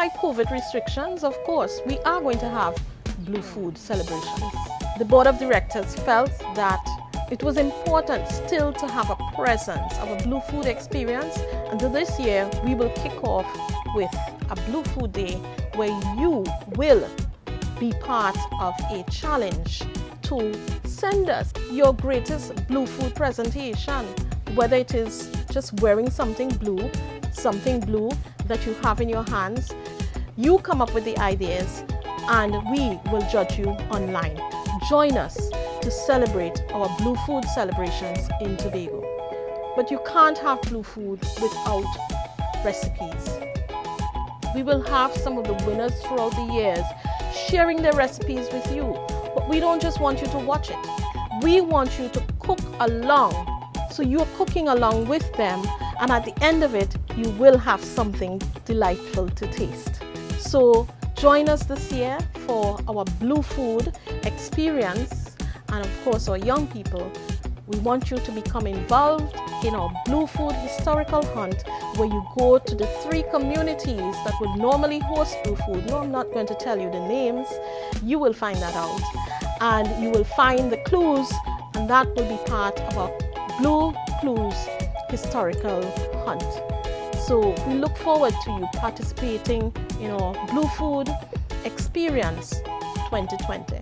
by COVID restrictions, of course, we are going to have Blue Food celebrations. The board of directors felt that it was important still to have a presence of a Blue Food experience, and so this year we will kick off with a Blue Food Day where you will be part of a challenge to send us your greatest Blue Food presentation, whether it is just wearing something blue that you have in your hands. You come up with the ideas and we will judge you online. Join us to celebrate our Blue Food celebrations in Tobago. But you can't have Blue Food without recipes. We will have some of the winners throughout the years sharing their recipes with you. But we don't just want you to watch it. We want you to cook along. So you're cooking along with them, and at the end of it, you will have something delightful to taste. So join us this year for our Blue Food experience, and of course our young people, we want you to become involved in our Blue Food historical hunt, where you go to the 3 communities that would normally host Blue Food. No, I'm not going to tell you the names. You will find that out, and you will find the clues, and that will be part of our Blue Clues historical hunt. So we look forward to you participating in our Blue Food experience 2020.